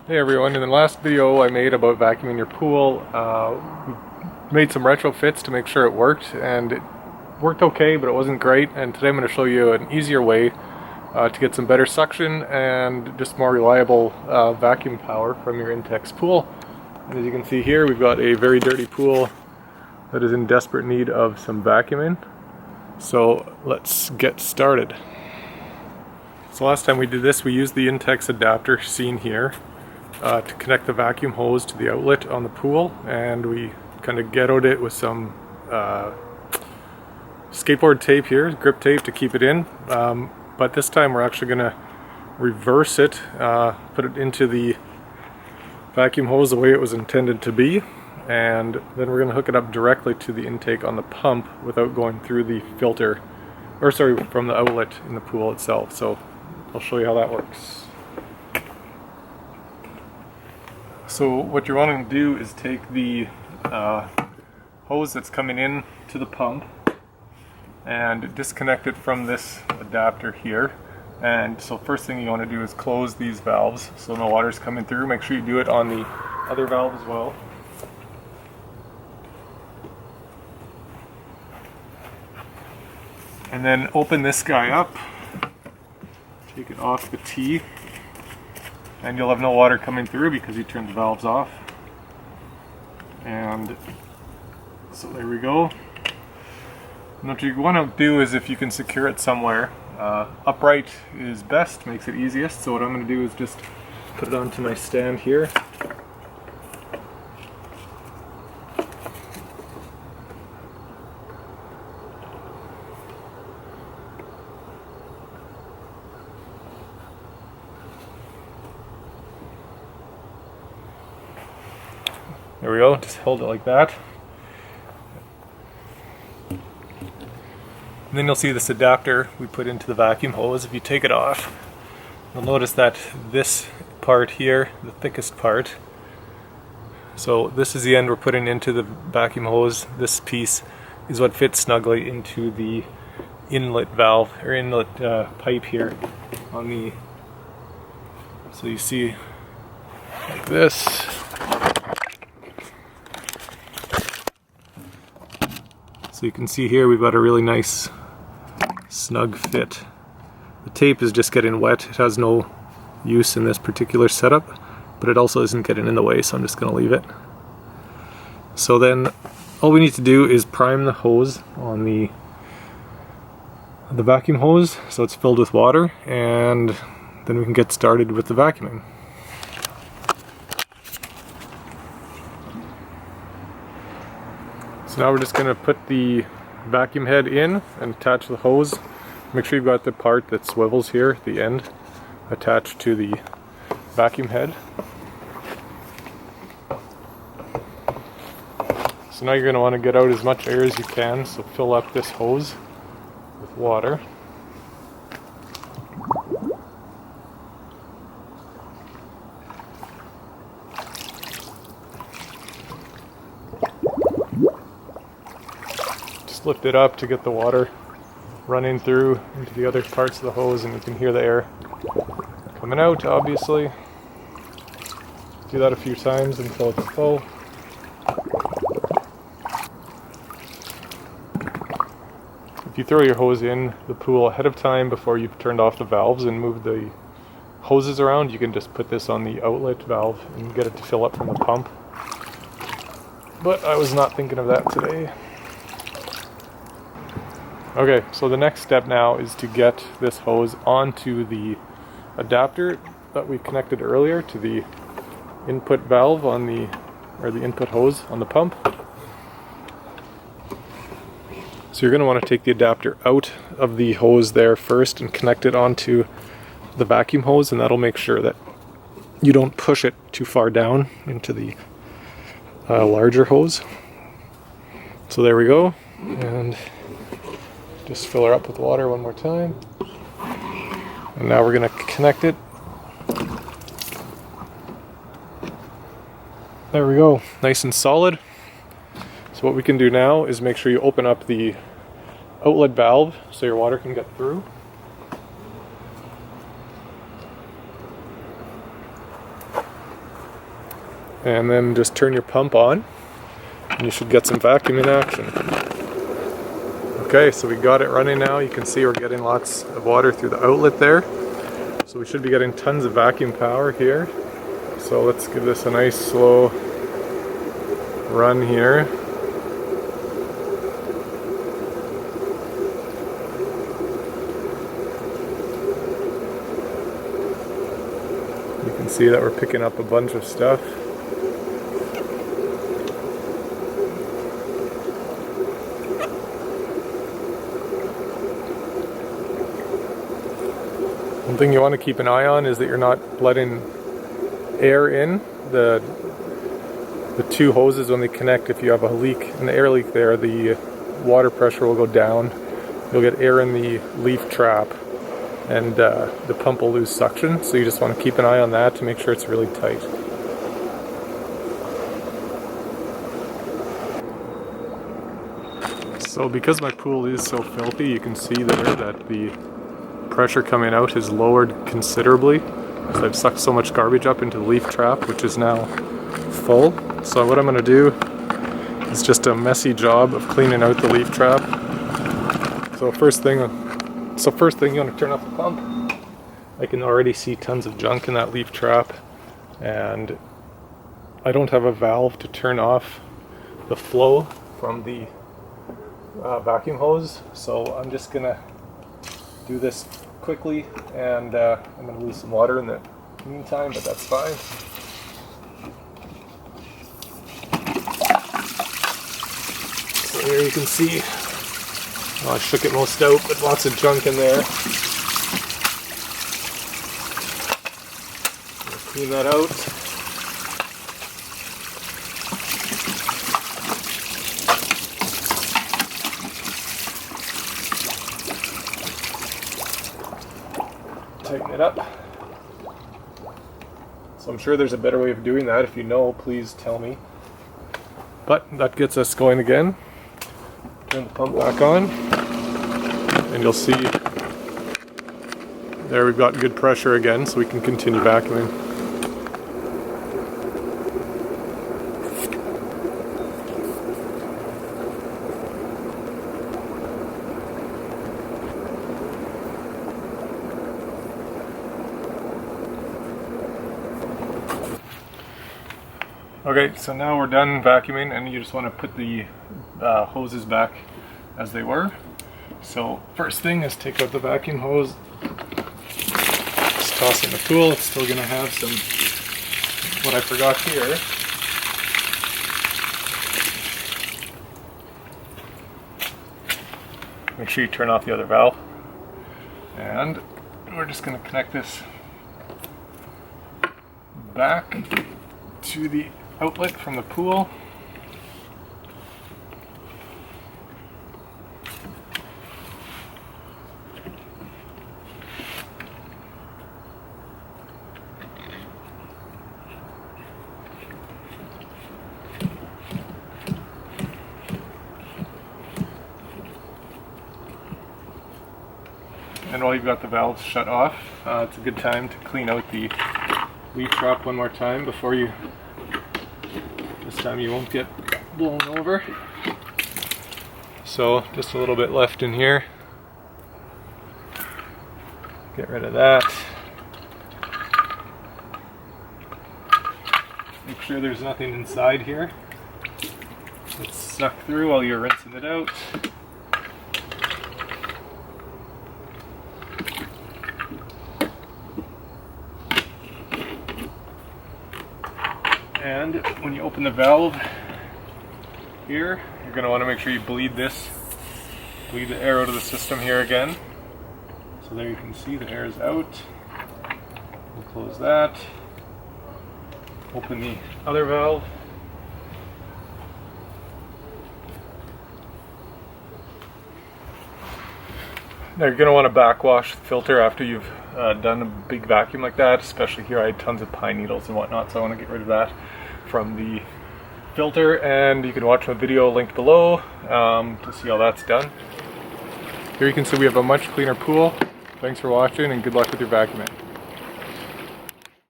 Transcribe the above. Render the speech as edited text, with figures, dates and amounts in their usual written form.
Hey everyone, in the last video I made about vacuuming your pool, we made some retrofits to make sure it worked, and it worked okay, but it wasn't great. And today I'm going to show you an easier way to get some better suction and just more reliable vacuum power from your Intex pool. And as you can see here, we've got a very dirty pool that is in desperate need of some vacuuming. So let's get started. So last time we did this, we used the Intex adapter seen here to connect the vacuum hose to the outlet on the pool, and we kind of ghettoed it with some skateboard tape here, grip tape to keep it in. But this time we're actually going to reverse it, put it into the vacuum hose the way it was intended to be, and then we're going to hook it up directly to the intake on the pump without going through the filter, or sorry, from the outlet in the pool itself. So I'll show you how that works. So what you're wanting to do is take the hose that's coming in to the pump and disconnect it from this adapter here. And so first thing you want to do is close these valves so no water's coming through. Make sure you do it on the other valve as well. And then open this guy up, take it off the T, and you'll have no water coming through because you turned the valves off. And so there we go. And what you want to do is, if you can secure it somewhere, upright is best, makes it easiest. So what I'm going to do is just put it onto my stand here. There we go, just hold it like that. And then you'll see this adapter we put into the vacuum hose. If you take it off, you'll notice that this part here, the thickest part, so this is the end we're putting into the vacuum hose. This piece is what fits snugly into the inlet valve, or inlet pipe here on the, so you see like this. So you can see here we've got a really nice snug fit. The tape is just getting wet. It has no use in this particular setup, but it also isn't getting in the way, so I'm just going to leave it. So then all we need to do is prime the hose on the vacuum hose so it's filled with water, and then we can get started with the vacuuming. So now we're just going to put the vacuum head in and attach the hose. Make sure you've got the part that swivels here at the end attached to the vacuum head. So now you're going to want to get out as much air as you can, so fill up this hose with water. Lift it up to get the water running through into the other parts of the hose, and you can hear the air coming out, obviously. Do that a few times until it's full. If you throw your hose in the pool ahead of time before you've turned off the valves and moved the hoses around, you can just put this on the outlet valve and get it to fill up from the pump. But I was not thinking of that today. Okay, so the next step now is to get this hose onto the adapter that we connected earlier to the input valve on the, or the input hose on the pump. So you're going to want to take the adapter out of the hose there first and connect it onto the vacuum hose, and that'll make sure that you don't push it too far down into the larger hose. So there we go, and just fill her up with water one more time. And now we're going to connect it. There we go, nice and solid. So what we can do now is make sure you open up the outlet valve so your water can get through. and then just turn your pump on and you should get some vacuum in action. Okay, so we got it running now. You can see we're getting lots of water through the outlet there. So we should be getting tons of vacuum power here. So let's give this a nice slow run here. You can see that we're picking up a bunch of stuff. One thing you want to keep an eye on is that you're not letting air in. The two hoses, when they connect, if you have a leak, an air leak there, the water pressure will go down. You'll get air in the leaf trap and the pump will lose suction. So you just want to keep an eye on that to make sure it's really tight. So because my pool is so filthy, you can see there that the pressure coming out is lowered considerably. So I've sucked so much garbage up into the leaf trap, which is now full. So what I'm going to do is just a messy job of cleaning out the leaf trap. So first thing you want to turn off the pump. I can already see tons of junk in that leaf trap, and I don't have a valve to turn off the flow from the vacuum hose. So I'm just going to do this quickly, and I'm going to lose some water in the meantime, but that's fine. So here you can see, I shook it most out, but lots of junk in there. Clean that out. Tighten it up. So I'm sure there's a better way of doing that. If you know, please tell me. But that gets us going again. Turn the pump back on, and you'll see there we've got good pressure again, so we can continue vacuuming. Okay, so now we're done vacuuming, and you just want to put the hoses back as they were. So first thing is take out the vacuum hose, just toss it in the pool. It's still going to have some, what I forgot here. Make sure you turn off the other valve. And we're just going to connect this back to the outlet from the pool. And while you've got the valves shut off, it's a good time to clean out the leaf trap one more time before you, this time you won't get blown over. So just a little bit left in here. Get rid of that. Make sure there's nothing inside here. Let's suck through while you're rinsing it out. And when you open the valve here, you're going to want to make sure you bleed the air out of the system here again. So there you can see the air is out. We'll close that. Open the other valve. Now you're going to want to backwash the filter after you've done a big vacuum like that, especially here I had tons of pine needles and whatnot, so I want to get rid of that from the filter, and you can watch my video linked below to see how that's done. Here you can see we have a much cleaner pool. Thanks for watching, and good luck with your vacuuming.